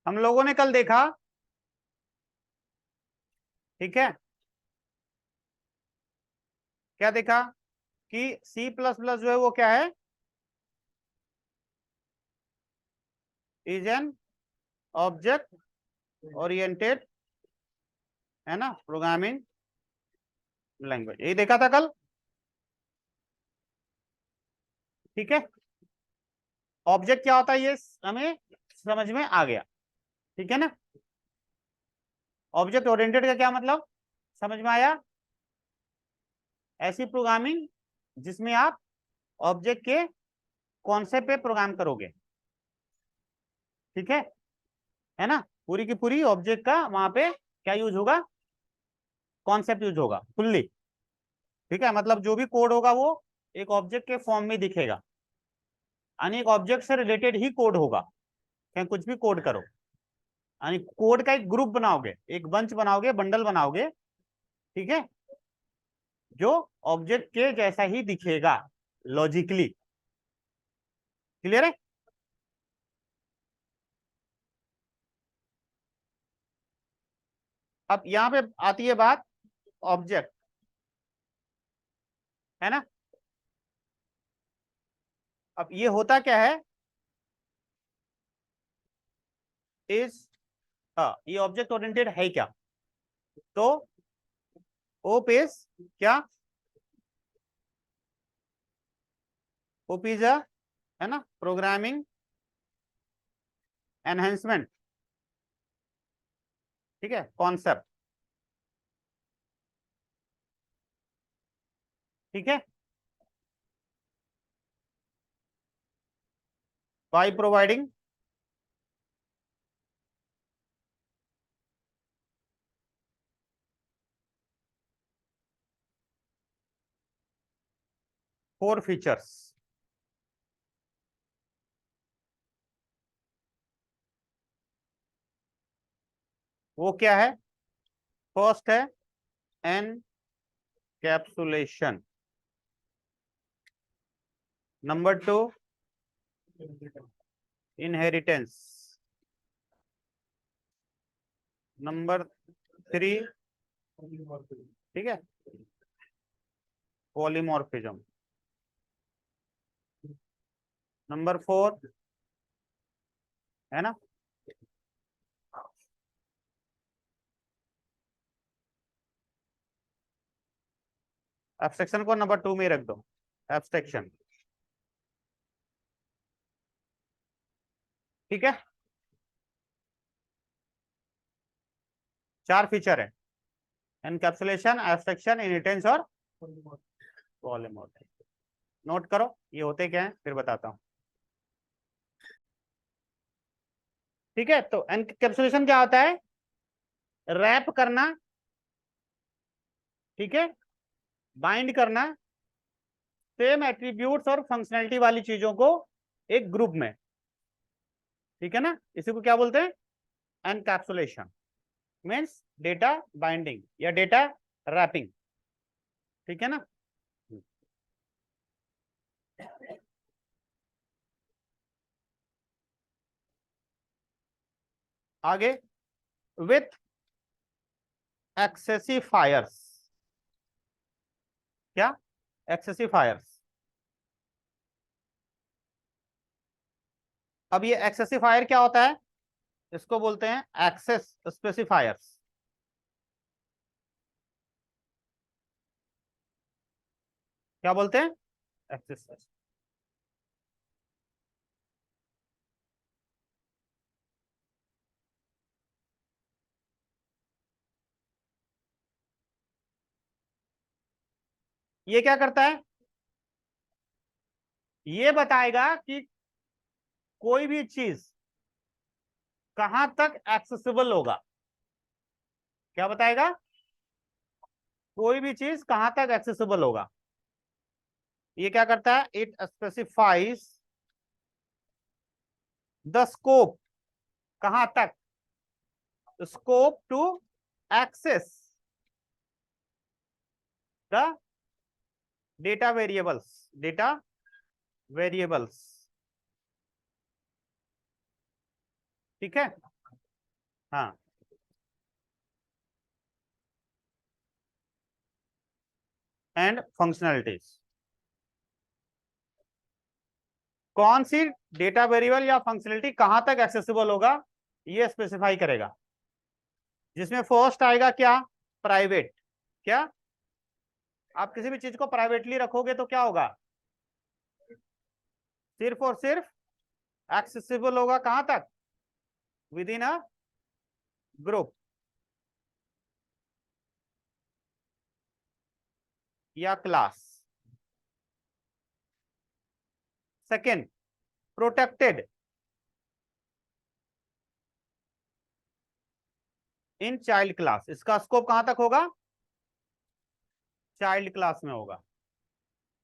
हम लोगों ने कल देखा, ठीक है, क्या देखा कि सी प्लस प्लस जो है वो क्या है, इज एन ऑब्जेक्ट ओरिएंटेड, है ना, प्रोग्रामिंग लैंग्वेज। यही देखा था कल, ठीक है। ऑब्जेक्ट क्या होता है ये हमें समझ में आ गया, ठीक है ना। ऑब्जेक्ट ओरिएंटेड का क्या मतलब समझ में आया, ऐसी प्रोग्रामिंग जिसमें आप ऑब्जेक्ट के कॉन्सेप्ट पे प्रोग्राम करोगे, ठीक है ना। पूरी की पूरी ऑब्जेक्ट का वहां पे क्या यूज होगा, कॉन्सेप्ट यूज होगा फुल्ली, ठीक है। मतलब जो भी कोड होगा वो एक ऑब्जेक्ट के फॉर्म में दिखेगा, यानी एक ऑब्जेक्ट से रिलेटेड ही कोड होगा, चाहे कुछ भी कोड करो, यानी कोड का एक ग्रुप बनाओगे, एक बंच बनाओगे, बंडल बनाओगे, ठीक है, जो ऑब्जेक्ट के जैसा ही दिखेगा लॉजिकली। क्लियर है। अब यहां पे आती है बात ऑब्जेक्ट, है ना। अब ये होता क्या है, इस, हाँ, ये ऑब्जेक्ट ओरिएंटेड है क्या, तो ओप इज क्या, ओप इज अ, है ना, प्रोग्रामिंग एनहेंसमेंट, ठीक है, कॉन्सेप्ट, ठीक है, बाय प्रोवाइडिंग फोर फीचर्स। वो क्या है, फर्स्ट है encapsulation, number two inheritance, number three, ठीक है, पॉलीमॉर्फिज्म, नंबर फोर, है ना, एब्स्ट्रैक्शन को नंबर टू में रख दो, एब्स्ट्रैक्शन, ठीक है। चार फीचर है, एनकैप्सुलेशन, एब्स्ट्रैक्शन, इनहेरिटेंस और पॉलीमॉर्फिज्म। नोट करो ये होते क्या है, फिर बताता हूँ, ठीक है। तो एनकैप्सुलेशन क्या होता है, रैप करना, ठीक है, बाइंड करना सेम एट्रीब्यूट्स और फंक्शनैलिटी वाली चीजों को एक ग्रुप में, ठीक है ना। इसी को क्या बोलते हैं, एनकैप्सुलेशन, मीन्स डेटा बाइंडिंग या डेटा रैपिंग, ठीक है ना। आगे, विथ एक्सेसिफायर्स, क्या, एक्सेसिफायर्स। अब ये एक्सेसिफायर क्या होता है, इसको बोलते हैं एक्सेस स्पेसिफायर्स, क्या बोलते हैं, एक्सेस। ये क्या करता है, ये बताएगा कि कोई भी चीज कहां तक एक्सेसिबल होगा, क्या बताएगा, कोई भी चीज कहां तक एक्सेसिबल होगा। ये क्या करता है, इट स्पेसिफाइज द स्कोप, कहां तक, scope to access the data variables, data variables, ठीक है। हाँ, एंड फंक्शनलिटीज। कौन सी डेटा वेरिएबल या फंक्शनलिटी कहां तक एक्सेसिबल होगा ये स्पेसिफाई करेगा। जिसमें फर्स्ट आएगा क्या, प्राइवेट। क्या आप किसी भी चीज को प्राइवेटली रखोगे तो क्या होगा, सिर्फ और सिर्फ एक्सेसिबल होगा कहां तक, विद इन अ ग्रुप या class. Second, protected in child class. इसका स्कोप कहां तक होगा, चाइल्ड क्लास में होगा।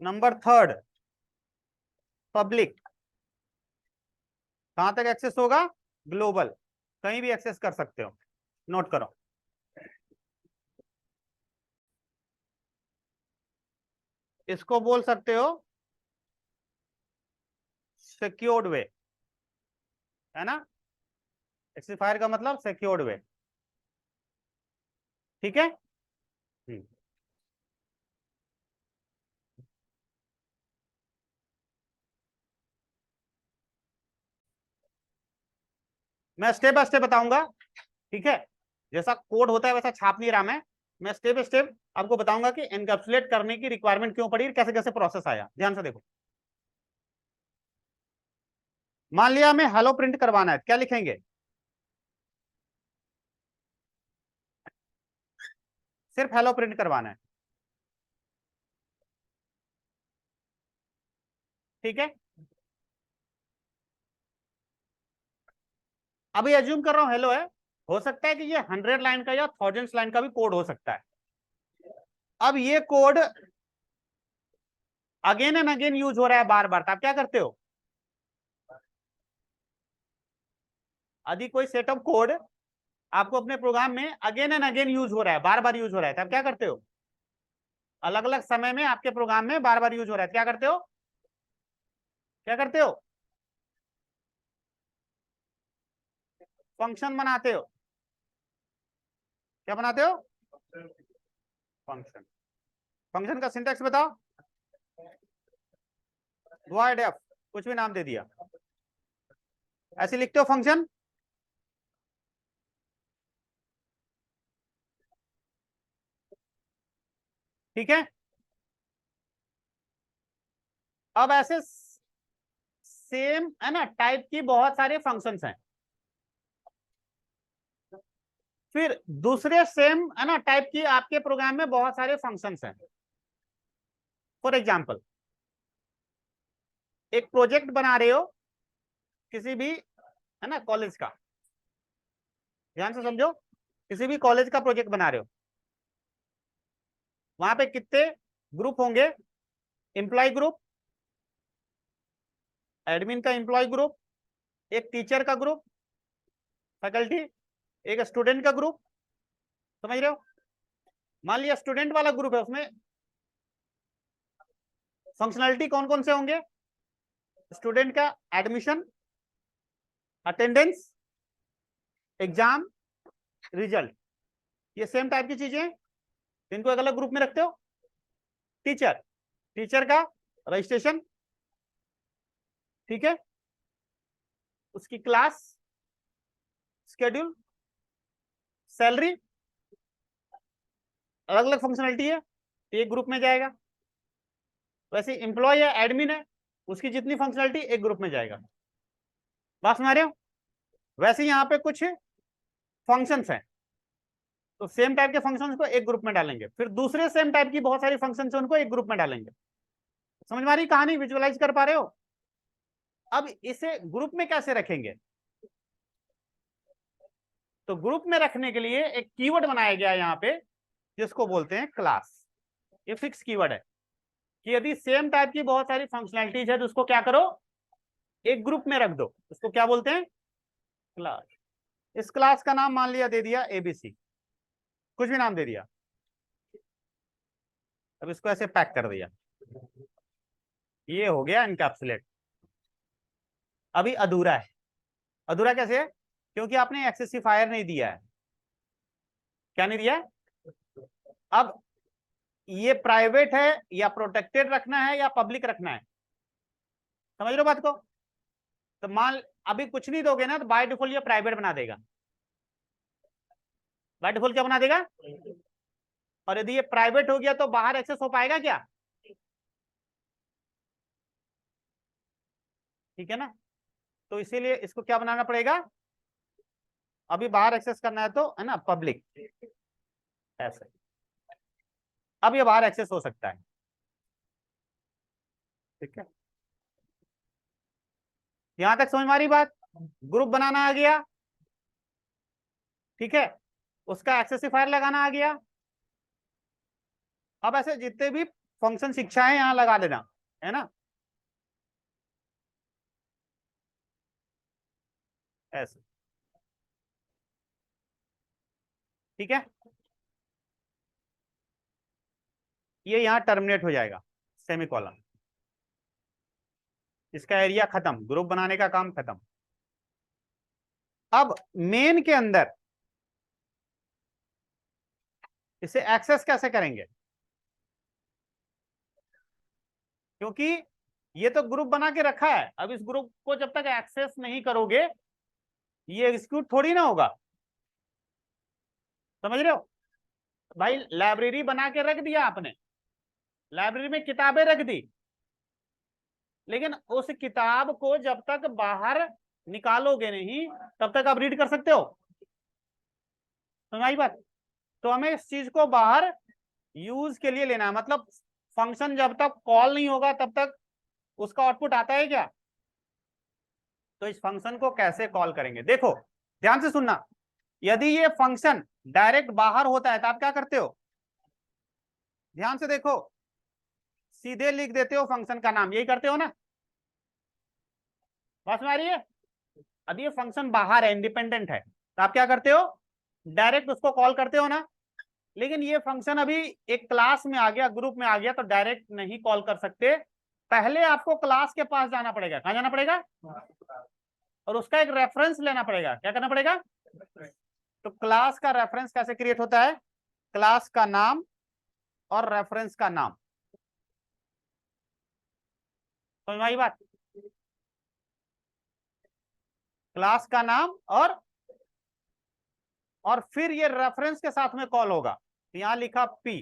Number third, public. कहां तक एक्सेस होगा, ग्लोबल, कहीं भी एक्सेस कर सकते हो। नोट करो। इसको बोल सकते हो सिक्योर्ड वे, है ना। एक्सेसिफायर का मतलब सिक्योर्ड वे, ठीक है। मैं स्टेप बाय स्टेप बताऊंगा, ठीक है। जैसा कोड होता है वैसा छाप नहीं रहा मैं स्टेप बाय स्टेप आपको बताऊंगा कि एनकैप्सुलेट करने की रिक्वायरमेंट क्यों पड़ी, कैसे कैसे प्रोसेस आया। ध्यान से देखो। मान लिया हमें हेलो प्रिंट करवाना है, क्या लिखेंगे, सिर्फ हेलो प्रिंट करवाना है, ठीक है। अभी एज्यूम कर रहा हूं हेलो है, हो सकता है कि ये 100 लाइन का या 1000 लाइन का भी कोड हो सकता है। अब ये code again and again use हो रहा है बार बार, तो आप क्या करते हो, यदि कोई सेट ऑफ कोड आपको अपने प्रोग्राम में अगेन एंड अगेन यूज हो रहा है, बार बार यूज हो रहा है, तो आप क्या करते हो, अलग अलग समय में आपके प्रोग्राम में बार बार यूज हो रहा है, क्या करते हो, क्या करते हो, फंक्शन बनाते हो। क्या बनाते हो, फंक्शन। फंक्शन का सिंटैक्स बताओ, वॉइड एफ, कुछ भी नाम दे दिया, ऐसे लिखते हो फंक्शन, ठीक है। अब ऐसे सेम है ना टाइप की बहुत सारे फंक्शंस हैं, फिर दूसरे सेम है ना टाइप की आपके प्रोग्राम में बहुत सारे फंक्शंस हैं। फॉर एग्जांपल, एक प्रोजेक्ट बना रहे हो किसी भी है ना कॉलेज का, ध्यान से समझो, किसी भी कॉलेज का प्रोजेक्ट बना रहे हो, वहां पे कितने ग्रुप होंगे, एम्प्लॉय ग्रुप, एडमिन का एम्प्लॉय ग्रुप, एक टीचर का ग्रुप, फैकल्टी, एक स्टूडेंट का ग्रुप, समझ रहे हो। मान लिया स्टूडेंट वाला ग्रुप है, उसमें फंक्शनलिटी कौन कौन से होंगे, स्टूडेंट का एडमिशन, अटेंडेंस, एग्जाम, रिजल्ट, ये सेम टाइप की चीजें, इनको एक अलग ग्रुप में रखते हो। टीचर, टीचर का रजिस्ट्रेशन, ठीक है, उसकी क्लास, शेड्यूल, सैलरी, अलग अलग फंक्शनलिटी है, एक ग्रुप में जाएगा। वैसे एम्प्लॉय या एडमिन है, उसकी जितनी फंक्शनलिटी एक ग्रुप में जाएगा। बात सुना रहे हो। वैसे यहाँ पे कुछ फंक्शंस हैं, तो सेम टाइप के फंक्शंस को एक ग्रुप में डालेंगे, फिर दूसरे सेम टाइप की बहुत सारी फंक्शंस हैं उनको एक ग्रुप में डालेंगे। समझ में आ रही कहानी, विजुअलाइज कर पा रहे हो। अब इसे ग्रुप में कैसे रखेंगे, तो ग्रुप में रखने के लिए एक कीवर्ड बनाया गया है यहाँ पे, जिसको बोलते हैं क्लास। ये फिक्स कीवर्ड है कि यदि सेम टाइप की बहुत सारी फंक्शनलिटीज है तो उसको क्या करो, एक ग्रुप में रख दो। उसको क्या बोलते हैं, क्लास। इस क्लास का नाम मान लिया, दे दिया एबीसी, कुछ भी नाम दे दिया। अब इसको ऐसे पैक कर दिया, ये हो गया एनकैप्सुलेट। अभी अधूरा है, अधूरा कैसे है, क्योंकि आपने एक्सेसिफायर नहीं दिया है। क्या नहीं दिया है? अब ये प्राइवेट है या प्रोटेक्टेड रखना है या पब्लिक रखना है, समझ रहे हो बात को? तो मान अभी कुछ नहीं दोगे ना तो बाय डिफॉल्ट ये प्राइवेट बना देगा। बाय डिफॉल्ट क्या बना देगा? और यदि ये प्राइवेट हो गया तो बाहर एक्सेस हो पाएगा क्या? ठीक है ना, तो इसीलिए इसको क्या बनाना पड़ेगा? अभी बाहर एक्सेस करना है तो, है ना, पब्लिक ऐसे। अब ये बाहर एक्सेस हो सकता है। ठीक है, यहां तक समझ में आ रही बात? ग्रुप बनाना आ गया, ठीक है, उसका एक्सेसिफायर लगाना आ गया। अब ऐसे जितने भी फंक्शन शिक्षा है यहां लगा देना, है ना, ऐसे। ठीक है, ये यहां टर्मिनेट हो जाएगा, सेमीकोलन। इसका एरिया खत्म, ग्रुप बनाने का काम खत्म। अब मेन के अंदर इसे एक्सेस कैसे करेंगे? क्योंकि ये तो ग्रुप बना के रखा है, अब इस ग्रुप को जब तक एक्सेस नहीं करोगे ये एग्जीक्यूट थोड़ी ना होगा। समझ रहे हो भाई? लाइब्रेरी बना के रख दिया आपने, लाइब्रेरी में किताबें रख दी, लेकिन उस किताब को जब तक बाहर निकालोगे नहीं तब तक आप रीड कर सकते हो। समझ आई बात? तो हमें इस चीज को बाहर यूज के लिए लेना है, मतलब फंक्शन जब तक कॉल नहीं होगा तब तक उसका आउटपुट आता है क्या? तो इस फंक्शन को कैसे कॉल करेंगे, देखो ध्यान से सुनना। यदि ये फंक्शन डायरेक्ट बाहर होता है तो आप क्या करते हो? ध्यान से देखो, सीधे लिख देते हो फंक्शन का नाम, यही करते हो ना? बात में आ रही है? अब ये फंक्शन बाहर है, इंडिपेंडेंट है, तो आप क्या करते हो? डायरेक्ट उसको कॉल करते हो ना। लेकिन ये फंक्शन अभी एक क्लास में आ गया, ग्रुप में आ गया, तो डायरेक्ट नहीं कॉल कर सकते, पहले आपको क्लास के पास जाना पड़ेगा। कहां जाना पड़ेगा? और उसका एक रेफरेंस लेना पड़ेगा। क्या करना पड़ेगा? तो क्लास का रेफरेंस कैसे क्रिएट होता है? क्लास का नाम और रेफरेंस का नाम। समझ में आई बात? क्लास का नाम और फिर ये रेफरेंस के साथ में कॉल होगा, यहां लिखा पी।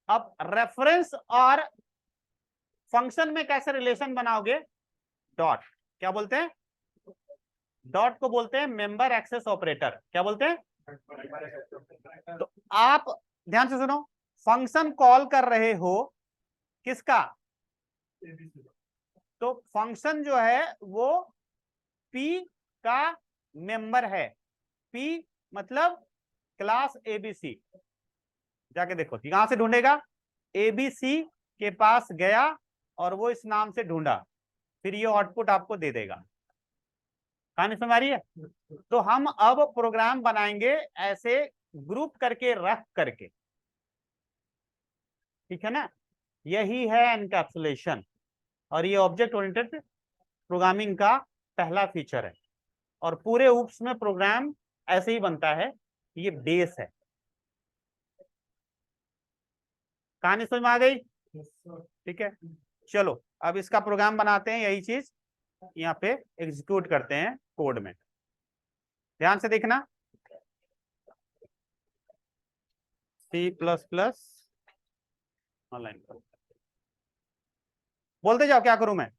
अब रेफरेंस और फंक्शन में कैसे रिलेशन बनाओगे? डॉट। क्या बोलते हैं? डॉट को बोलते हैं मेंबर एक्सेस ऑपरेटर। क्या बोलते हैं? तो आप ध्यान से सुनो, फंक्शन कॉल कर रहे हो किसका? तो फंक्शन जो है वो पी का मेंबर है। पी मतलब क्लास एबीसी। जाके देखो, यहां से ढूंढेगा, एबीसी के पास गया और वो इस नाम से ढूंढा, फिर ये आउटपुट आपको दे देगा। कहानी समझ आ रही है? तो हम अब प्रोग्राम बनाएंगे ऐसे ग्रुप करके रख करके, ठीक है ना? यही है एनकैप्सुलेशन, और ये ऑब्जेक्ट ओरिएंटेड प्रोग्रामिंग का पहला फीचर है। और पूरे ऊप्स में प्रोग्राम ऐसे ही बनता है, ये बेस है। कहानी समझ में आ गई? ठीक है, चलो अब इसका प्रोग्राम बनाते हैं, यही चीज यहाँ पे एग्जीक्यूट करते हैं कोड में। ध्यान से देखना, C++ ऑनलाइन बोलते जाओ, क्या करूं मैं?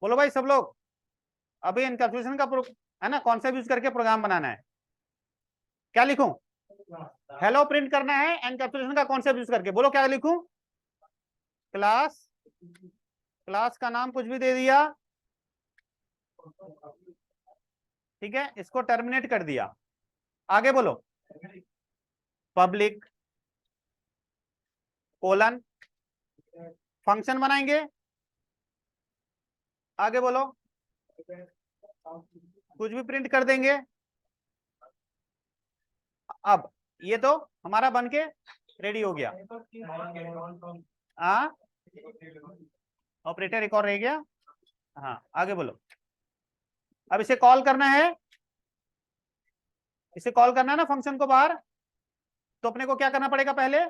बोलो भाई सब लोग। अभी एनकैप्सुलेशन का है ना, कॉन्सेप्ट यूज करके प्रोग्राम बनाना है। क्या लिखूं? हेलो प्रिंट करना है एनकैप्सुलेशन का कॉन्सेप्ट यूज करके। बोलो क्या लिखूं? क्लास, क्लास का नाम कुछ भी दे दिया, ठीक है, इसको टर्मिनेट कर दिया। आगे बोलो, पब्लिक कोलन, फंक्शन बनाएंगे। आगे बोलो, कुछ भी प्रिंट कर देंगे। अब ये तो हमारा बन के रेडी हो गया। हाँ, ऑपरेटर एक और रह गया। हाँ आगे बोलो, अब इसे कॉल करना है, इसे कॉल करना है ना फंक्शन को बाहर, तो अपने को क्या करना पड़ेगा, पहले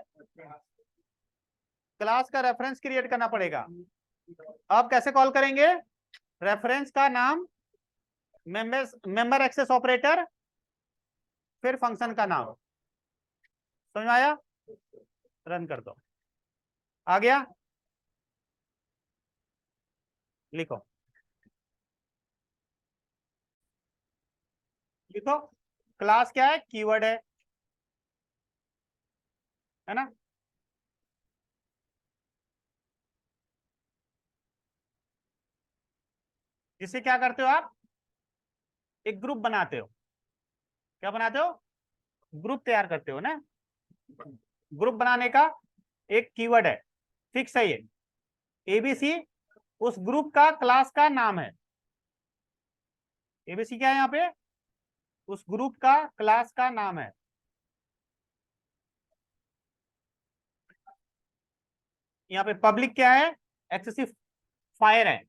क्लास का रेफरेंस क्रिएट करना पड़ेगा। अब कैसे कॉल करेंगे, रेफरेंस का नाम, मेंबर एक्सेस ऑपरेटर, फिर फंक्शन का नाम। समझ में आया? रन कर दो। आ गया? लिखो, लिखो। क्लास क्या है, कीवर्ड है ना? जिससे क्या करते हो आप, एक ग्रुप बनाते हो। क्या बनाते हो, ग्रुप तैयार करते हो ना। ग्रुप बनाने का एक कीवर्ड है, फिक्स है ये, एबीसी उस ग्रुप का क्लास का नाम है। एबीसी क्या है यहाँ पे, उस ग्रुप का क्लास का नाम है। यहाँ पे पब्लिक क्या है, एक्सेसिव फायर है।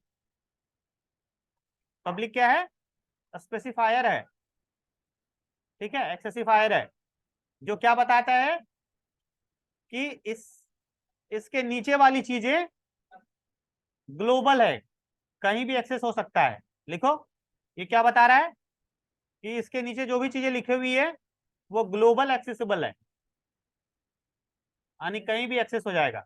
पब्लिक क्या है, स्पेसिफायर है। ठीक है, एक्सेसिफायर है, जो क्या बताता है कि इसके नीचे वाली चीजें ग्लोबल है, कहीं भी एक्सेस हो सकता है। लिखो, ये क्या बता रहा है कि इसके नीचे जो भी चीजें लिखी हुई है वो ग्लोबल एक्सेसिबल है, यानी कहीं भी एक्सेस हो जाएगा।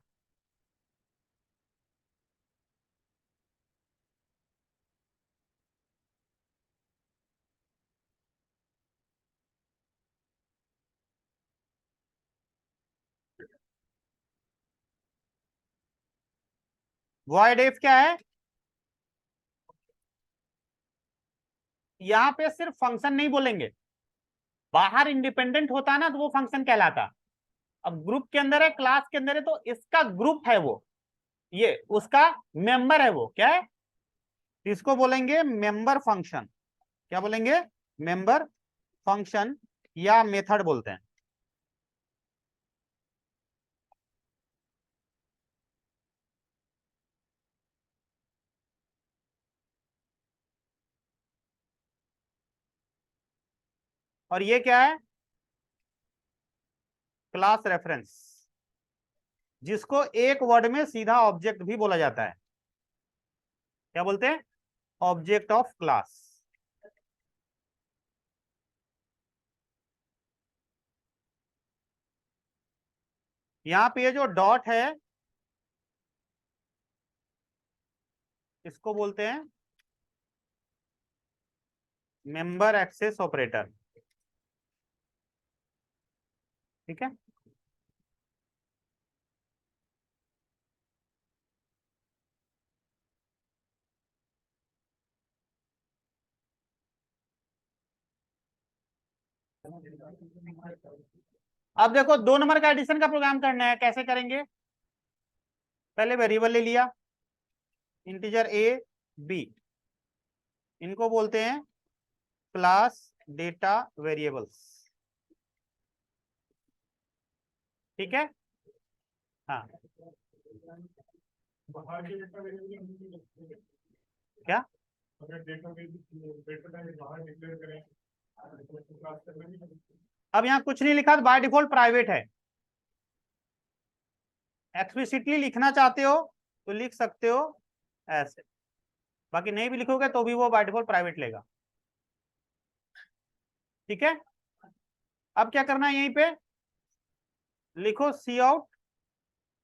वॉइड इफ क्या है, यहां पे सिर्फ फंक्शन नहीं बोलेंगे, बाहर इंडिपेंडेंट होता ना तो वो फंक्शन कहलाता। अब ग्रुप के अंदर है, क्लास के अंदर है, तो इसका ग्रुप है वो, ये उसका मेंबर है वो, क्या है, इसको बोलेंगे मेंबर फंक्शन। क्या बोलेंगे, मेंबर फंक्शन या मेथड बोलते हैं। और ये क्या है, क्लास रेफरेंस, जिसको एक वर्ड में सीधा ऑब्जेक्ट भी बोला जाता है। क्या बोलते हैं, ऑब्जेक्ट ऑफ क्लास। यहां पे ये जो डॉट है इसको बोलते हैं मेंबर एक्सेस ऑपरेटर। ठीक है, अब देखो 2 नंबर का एडिशन का प्रोग्राम करना है, कैसे करेंगे, पहले वेरिएबल ले लिया, इंटीजर ए बी, इनको बोलते हैं क्लास डेटा वेरिएबल्स। ठीक है, हाँ, क्या, अब यहाँ कुछ नहीं लिखा, बाय डिफॉल्ट प्राइवेट है। एक्सप्लिसिटली लिखना चाहते हो तो लिख सकते हो ऐसे, बाकी नहीं भी लिखोगे तो भी वो बाय डिफॉल्ट प्राइवेट लेगा। ठीक है, अब क्या करना है, यहीं पे लिखो C out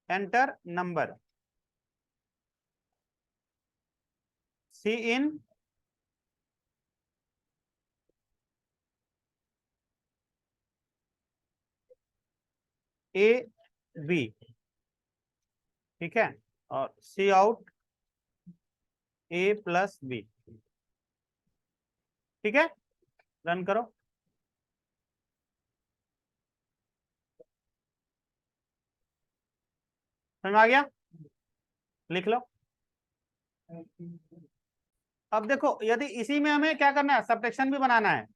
enter number, C in A B. ठीक है, और C out A plus B. ठीक है, रन करो। समझ में आ गया, लिख लो। अब देखो, यदि इसी में हमें क्या करना है, सब्ट्रैक्शन भी बनाना है,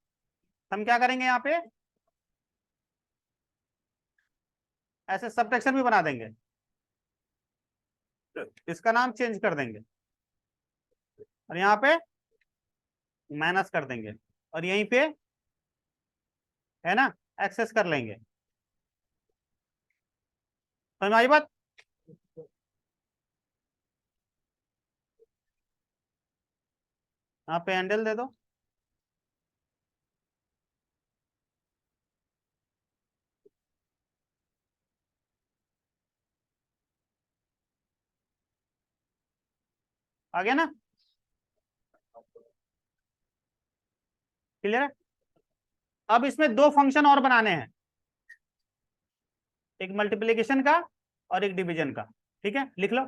हम क्या करेंगे, यहाँ पे ऐसे सब्ट्रैक्शन भी बना देंगे, इसका नाम चेंज कर देंगे, और यहाँ पे माइनस कर देंगे और यहीं पे है ना एक्सेस कर लेंगे। तो हमारी बात, यहाँ पे हैंडल दे दो। आ गया ना, क्लियर है। अब इसमें दो फंक्शन और बनाने हैं, एक मल्टीप्लिकेशन का और एक डिवीजन का। ठीक है, लिख लो।